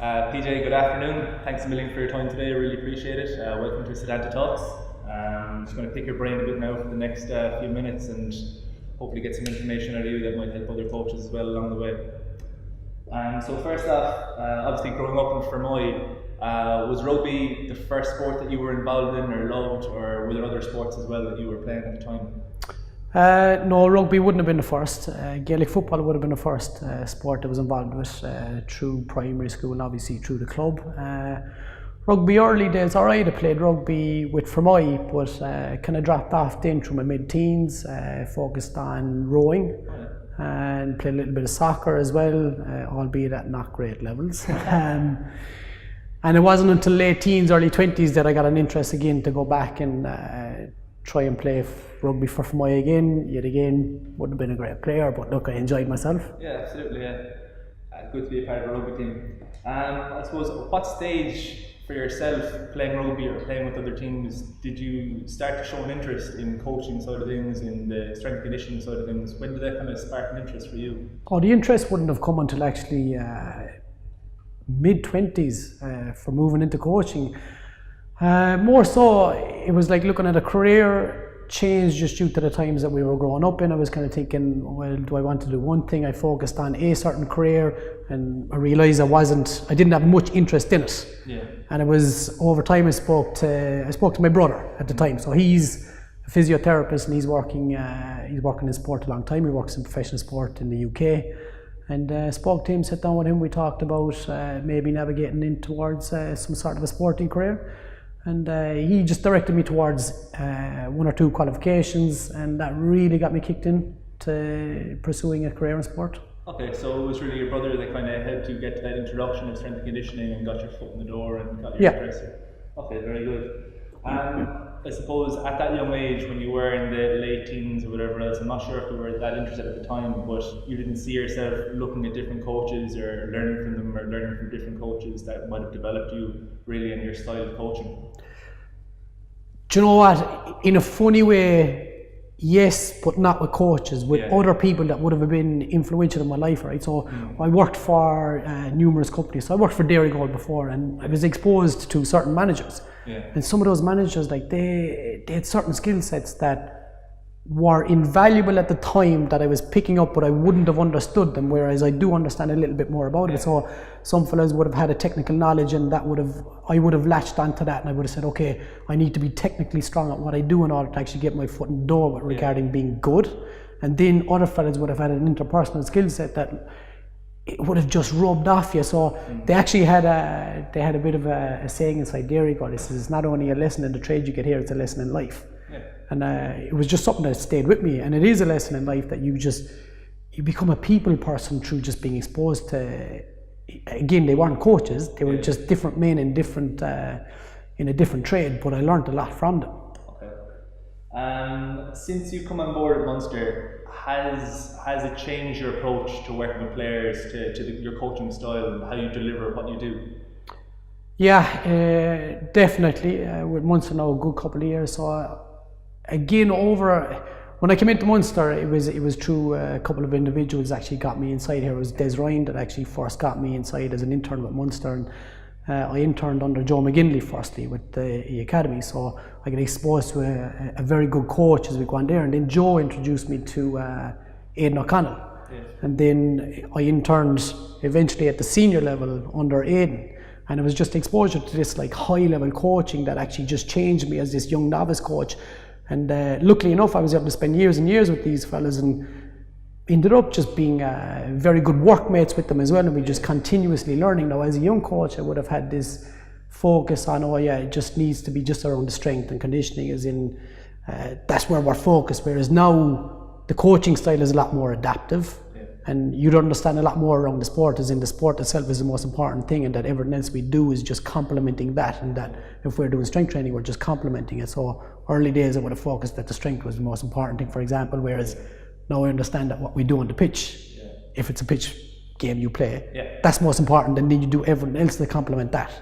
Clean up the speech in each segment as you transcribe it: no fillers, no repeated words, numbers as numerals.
PJ, good afternoon. Thanks a million for your time today. I really appreciate it. Welcome to SetantaTalks. I'm just going to pick your brain a bit now for the next few minutes and hopefully get some information out of you that might help other coaches as well along the way. So first off, obviously growing up in Fermoy, was rugby the first sport that you were involved in or loved, or were there other sports as well that you were playing at the time? No, rugby wouldn't have been the first. Gaelic football would have been the first sport I was involved with through primary school and obviously through the club. Rugby early days, alright, I played rugby with Fermoy, but kind of dropped off then through my mid-teens, focused on rowing and played a little bit of soccer as well, albeit at not great levels. And it wasn't until late teens, early 20s that I got an interest again to go back and try and play rugby for Fermoy again. Yet again, wouldn't have been a great player, but look, I enjoyed myself. Yeah, absolutely, yeah. Good to be a part of a rugby team. I suppose, at what stage for yourself, playing rugby or playing with other teams, did you start to show an interest in coaching side of things, in the strength and conditioning side of things? When did that kind of spark an interest for you? Oh, the interest wouldn't have come until actually mid-20s for moving into coaching. More so, it was like looking at a career change just due to the times that we were growing up in. I was kind of thinking, well, do I want to do one thing? I focused on a certain career and I realised I didn't have much interest in it. Yeah. And it was over time I spoke to my brother at the time. So he's a physiotherapist and he's working in sport a long time. He works in professional sport in the UK. And spoke to him, sat down with him, we talked about maybe navigating in towards some sort of a sporting career. And he just directed me towards one or two qualifications, and that really got me kicked in to pursuing a career in sport. Okay, so it was really your brother that kind of helped you get to that introduction of strength and conditioning and got your foot in the door and got your interest. Okay, very good. I suppose at that young age, when you were in the late teens or whatever else, I'm not sure if you were that interested at the time, but you didn't see yourself looking at different coaches or learning from them or learning from different coaches that might have developed you really in your style of coaching? Do you know what? In a funny way, yes, but not with coaches, with other people that would have been influential in my life, right? So I worked for numerous companies. So I worked for Dairy Gold before, and I was exposed to certain managers. Yeah. And some of those managers, like they had certain skill sets that were invaluable at the time that I was picking up, but I wouldn't have understood them, whereas I do understand a little bit more about it. So some fellas would have had a technical knowledge, and I would have latched onto that, and I would have said, okay, I need to be technically strong at what I do in order to actually get my foot in the door regarding being good. And then other fellas would have had an interpersonal skill set that it would have just rubbed off you. So they actually had a bit of a saying inside Dairy Gold. It says, it's not only a lesson in the trade you get here, it's a lesson in life. And it was just something that stayed with me, and it is a lesson in life that you become a people person through just being exposed to. Again, they weren't coaches; they were just different men in a different trade. But I learned a lot from them. Okay. Since you've come on board at Munster, has it changed your approach to working with players, to your coaching style, and how you deliver what you do? Yeah, definitely. With Munster now a good couple of years, so. Again, when I came into Munster, it was through a couple of individuals actually got me inside here. It was Des Ryan that actually first got me inside as an intern with Munster, and I interned under Joe McGinley firstly with the academy, so I got exposed to a very good coach as we go on there, and then Joe introduced me to Aidan O'Connell, and then I interned eventually at the senior level under Aidan. And it was just exposure to this like high level coaching that actually just changed me as this young novice coach. And luckily enough, I was able to spend years and years with these fellas and ended up just being very good workmates with them as well. And we just continuously learning. Now, as a young coach, I would have had this focus on, it just needs to be just around the strength and conditioning, as in that's where we're focused. Whereas now the coaching style is a lot more adaptive. And you'd understand a lot more around the sport, as in the sport itself is the most important thing, and that everything else we do is just complementing that, and that if we're doing strength training, we're just complementing it. So early days I would have focused that the strength was the most important thing, for example, whereas now I understand that what we do on the pitch, if it's a pitch game you play, that's most important, and then you do everything else to complement that.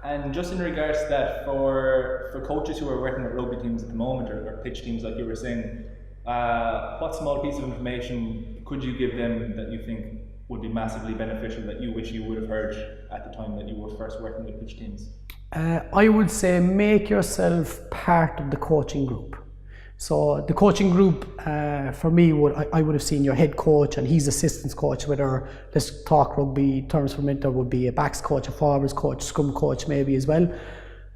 And just in regards to that, for coaches who are working with rugby teams at the moment, or pitch teams like you were saying, what small piece of information could you give them that you think would be massively beneficial that you wish you would have heard at the time that you were first working with pitch teams? I would say make yourself part of the coaching group. So the coaching group for me, I would have seen your head coach and his assistance coach, whether, let's talk rugby terms for a minute, there would be a backs coach, a forwards coach, scrum coach maybe as well.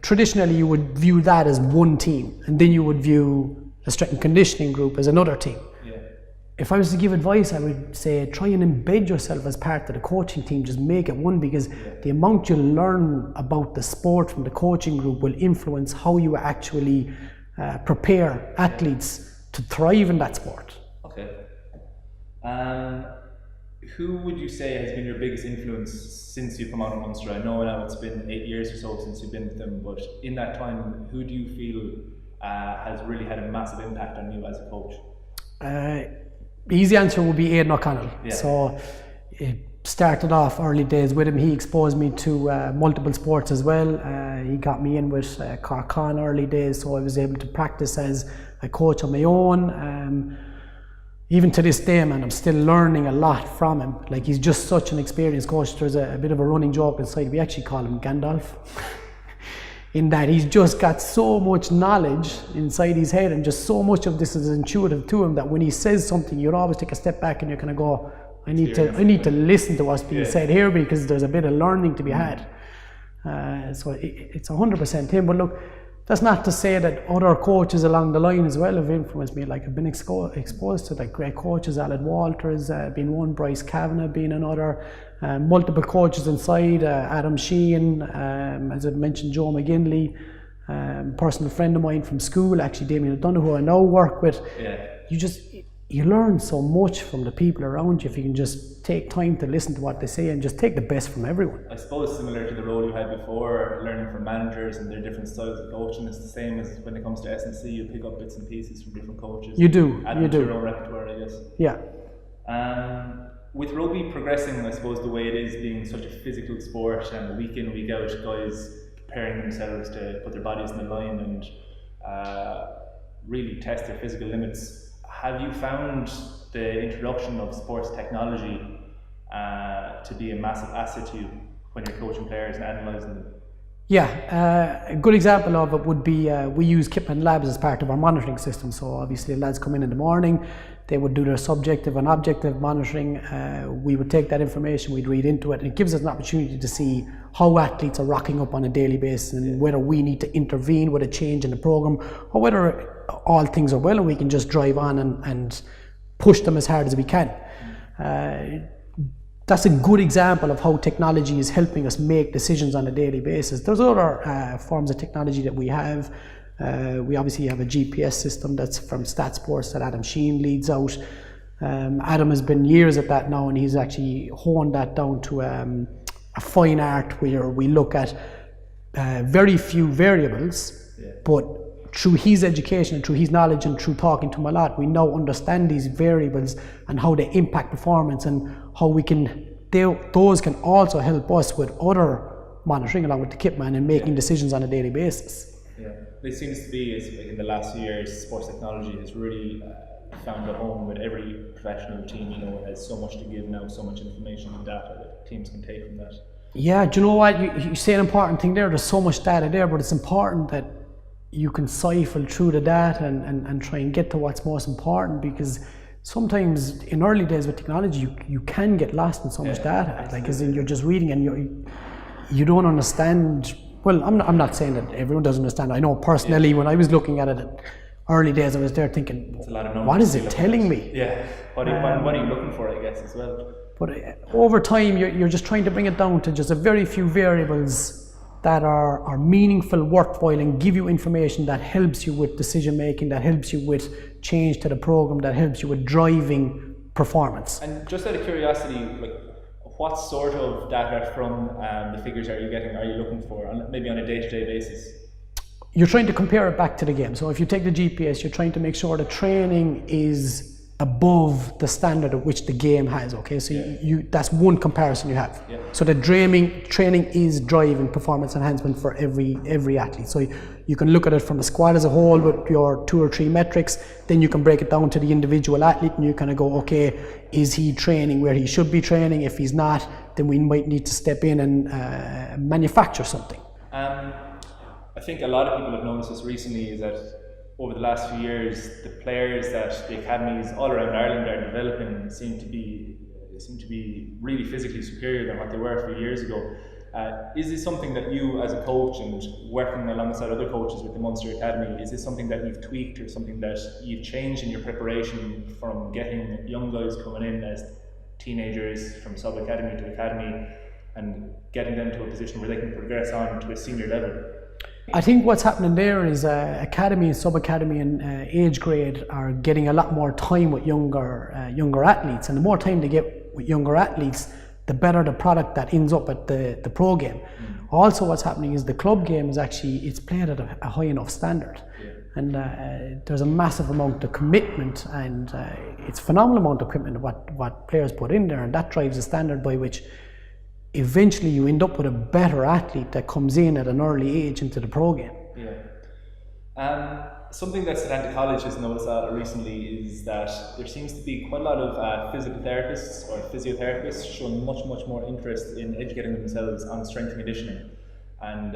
Traditionally you would view that as one team, and then you would view the strength and conditioning group as another team. If I was to give advice, I would say try and embed yourself as part of the coaching team, just make it one, because the amount you learn about the sport from the coaching group will influence how you actually prepare athletes to thrive in that sport. Okay. Who would you say has been your biggest influence since you've come out of Munster? I know now it's been 8 years or so since you've been with them, but in that time, who do you feel has really had a massive impact on you as a coach? The easy answer would be Aidan O'Connell. So it started off early days with him. He exposed me to multiple sports as well. He got me in with Cork early days, so I was able to practice as a coach on my own. Even to this day, man, I'm still learning a lot from him. Like, he's just such an experienced coach. There's a bit of a running joke inside. We actually call him Gandalf. In that he's just got so much knowledge inside his head, and just so much of this is intuitive to him that when he says something, you'd always take a step back and you're kind of go, I need to listen to what's being said here, because there's a bit of learning to be had. So it's 100% him. But look, that's not to say that other coaches along the line as well have influenced me. Like, I've been exposed to like great coaches, Alan Walters being one, Bryce Kavanagh being another, multiple coaches inside, Adam Sheehan, as I mentioned, Joe McGinley, personal friend of mine from school, actually Damien O'Donoghue, who I now work with. You learn so much from the people around you if you can just take time to listen to what they say and just take the best from everyone. I suppose similar to the role you had before, learning from managers and their different styles of coaching, is the same as when it comes to S&C. You pick up bits and pieces from different coaches. You do. Add to your own repertoire, I guess. Yeah. With rugby progressing, I suppose, the way it is, being such a physical sport, and week in, week out, guys preparing themselves to put their bodies on the line and really test their physical limits. Have you found the introduction of sports technology to be a massive asset to you when you're coaching players and analysing them? Yeah, a good example of it would be we use Kipman Labs as part of our monitoring system. So obviously the lads come in the morning, they would do their subjective and objective monitoring. We would take that information, we'd read into it, and it gives us an opportunity to see how athletes are rocking up on a daily basis, and whether we need to intervene with a change in the programme, or whether all things are well and we can just drive on and push them as hard as we can. That's a good example of how technology is helping us make decisions on a daily basis. There's other forms of technology that we have. We obviously have a GPS system that's from StatSports that Adam Sheehan leads out. Adam has been years at that now, and he's actually honed that down to a fine art where we look at very few variables, but through his education and through his knowledge and through talking to him a lot, we now understand these variables and how they impact performance, and how we can, those can also help us with other monitoring along with the kitman and making decisions on a daily basis. Yeah, it seems to be, as like in the last few years, sports technology has really found a home with every professional team. You know, it has so much to give now, so much information and data that teams can take from that. Yeah, do you know what? You say an important thing there. There's so much data there, but it's important that you can siphon through the data and try and get to what's most important, because sometimes in early days with technology you can get lost in so much data, like as in you're just reading and you don't understand. Well, I'm not saying that everyone doesn't understand. I know personally when I was looking at it in early days, I was there thinking, what is it telling me? Yeah, what are you looking for, I guess, as well. But over time you're just trying to bring it down to just a very few variables that are meaningful, worthwhile, and give you information that helps you with decision making, that helps you with change to the program, that helps you with driving performance. And just out of curiosity, like, what sort of data from the figures are you looking for, maybe on a day-to-day basis? You're trying to compare it back to the game. So if you take the GPS, you're trying to make sure the training is above the standard at which the game has. Okay, so you that's one comparison you have. Yeah. So the training is driving performance enhancement for every athlete. So you can look at it from the squad as a whole with your 2 or 3 metrics. Then you can break it down to the individual athlete, and you kind of go, okay, is he training where he should be training? If he's not, then we might need to step in and manufacture something. I think a lot of people have noticed this recently, is that over the last few years, the players that the academies all around Ireland are developing seem to be really physically superior than what they were a few years ago. Is this something that you, as a coach and working alongside other coaches with the Munster Academy, is this something that you've tweaked or something that you've changed in your preparation from getting young guys coming in as teenagers from sub-academy to academy and getting them to a position where they can progress on to a senior level? I think what's happening there is academy, sub-academy and age grade are getting a lot more time with younger athletes, and the more time they get with younger athletes, the better the product that ends up at the pro game. Also what's happening is the club game is actually, it's played at a high enough standard. And there's a massive amount of commitment, and it's a phenomenal amount of commitment what players put in there, and that drives the standard by which eventually you end up with a better athlete that comes in at an early age into the pro game. Something that Setanta College has noticed recently is that there seems to be quite a lot of physical therapists or physiotherapists showing much more interest in educating themselves on strength and conditioning. And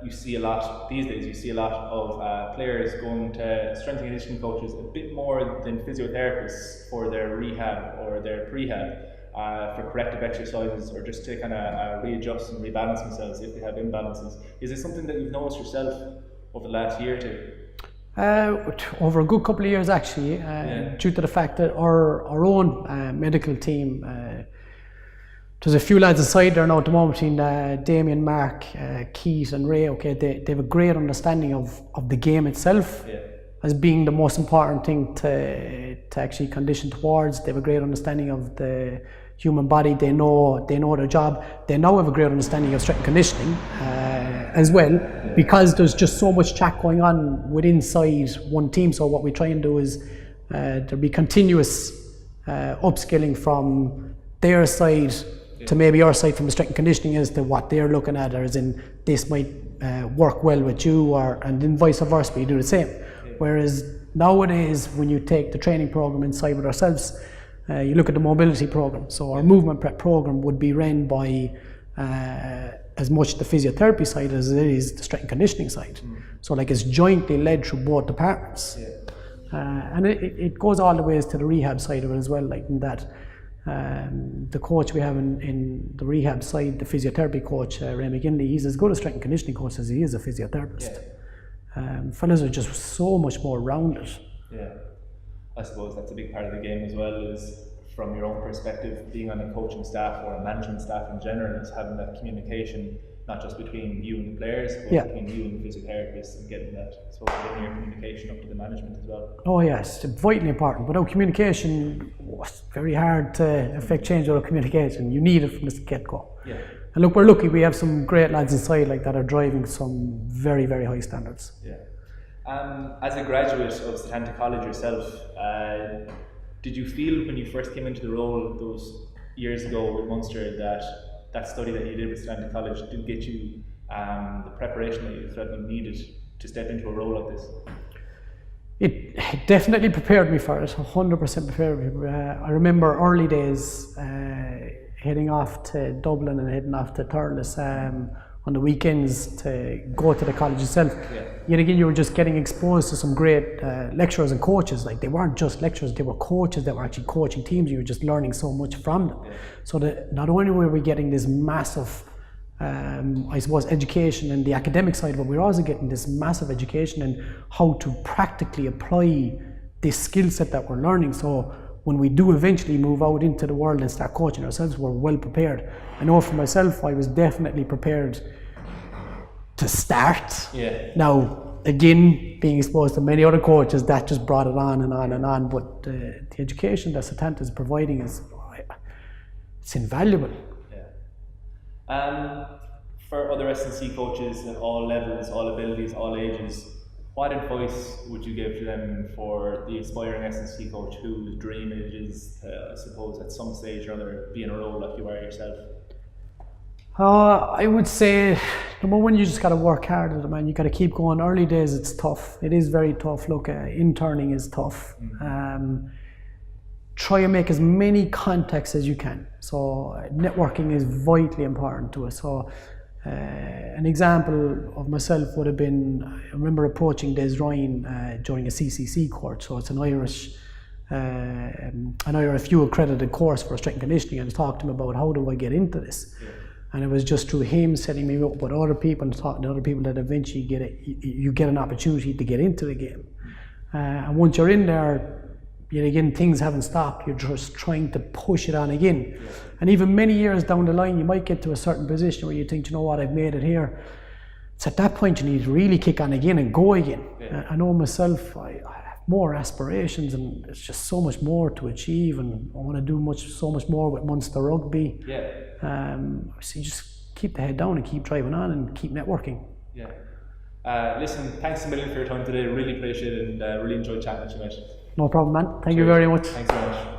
you see a lot these days, you see a lot of players going to strength and conditioning coaches a bit more than physiotherapists for their rehab or their prehab. For corrective exercises, or just to kind of readjust and rebalance themselves if they have imbalances. Is this something that you've noticed yourself over the last year or two? Over a good couple of years, actually, due to the fact that our own medical team, there's a few lads aside there now at the moment between Damien, Mark, Keith and Ray. Okay, they have a great understanding of the game itself. As being the most important thing to actually condition towards. They have a great understanding of the human body. They know their job. They now have a great understanding of strength and conditioning as well, because there's just so much chat going on within inside one team. So what we try and do is there'll be continuous upskilling from their side to maybe our side from the strength and conditioning as to what they're looking at, or as in this might work well with you, and then vice versa, we do the same. Whereas nowadays, when you take the training program inside with ourselves, you look at the mobility program. So our movement prep program would be run by as much the physiotherapy side as it is the strength and conditioning side. So like it's jointly led through both departments. And it goes all the ways to the rehab side of it as well, like in that the coach we have in the rehab side, the physiotherapy coach, Ray McGinley, he's as good a strength and conditioning coach as he is a physiotherapist. Fellas are just so much more rounded. I suppose that's a big part of the game as well, is from your own perspective, being on a coaching staff or a management staff in general, is having that communication, not just between you and the players, but between you and the physiotherapists, and getting that, so getting your communication up to the management as well. Oh yes, it's vitally important. Without communication, it's very hard to affect change without communication. You need it from the get-go. And look, we're lucky, we have some great lads inside like that are driving some very high standards. As a graduate of Setanta College yourself, did you feel when you first came into the role those years ago with Munster that study that you did with Setanta College did get you the preparation that you felt you needed to step into a role like this? It definitely prepared me for it, 100% prepared me. I remember early days heading off to Dublin and heading off to Thurles on the weekends to go to the college itself. Yet again, you were just getting exposed to some great lecturers and coaches. Like, they weren't just lecturers, they were coaches that were actually coaching teams. You were just learning so much from them. So that not only were we getting this massive I suppose education and the academic side, but we're also getting this massive education in how to practically apply this skill set that we're learning. So when we do eventually move out into the world and start coaching ourselves, we're well prepared. I know for myself, I was definitely prepared to start. Now, again, being exposed to many other coaches, that just brought it on and on and on. But the education that Setanta is providing it's invaluable. For other S&C coaches at all levels, all abilities, all ages, what advice would you give to them for the aspiring S&C coach whose dream it is, I suppose, at some stage or other be in a role like you are yourself? I would say, number one, you just got to work hard at it, man. You got to keep going. Early days, it's tough. It is very tough. Look, interning is tough. Try and make as many contacts as you can. So networking is vitally important to us. So an example of myself would have been, I remember approaching Des Ryan during a CCC course. So it's an Irish few accredited course for strength and conditioning, and I talked to him about how do I get into this. Yeah. And it was just through him setting me up with other people and talking to other people that eventually you get an opportunity to get into the game. And once you're in there, yet again, things haven't stopped. You're just trying to push it on again. Yeah. And even many years down the line, you might get to a certain position where you think, you know what, I've made it here. It's at that point you need to really kick on again and go again. Yeah. I know myself, I have more aspirations, and it's just so much more to achieve, and I want to do so much more with Munster Rugby. Yeah. So you just keep the head down and keep driving on and keep networking. Yeah. Listen, thanks a million for your time today. Really appreciate it, and really enjoyed chatting with you, mate. No problem, man. Thank you very much. Thanks so much.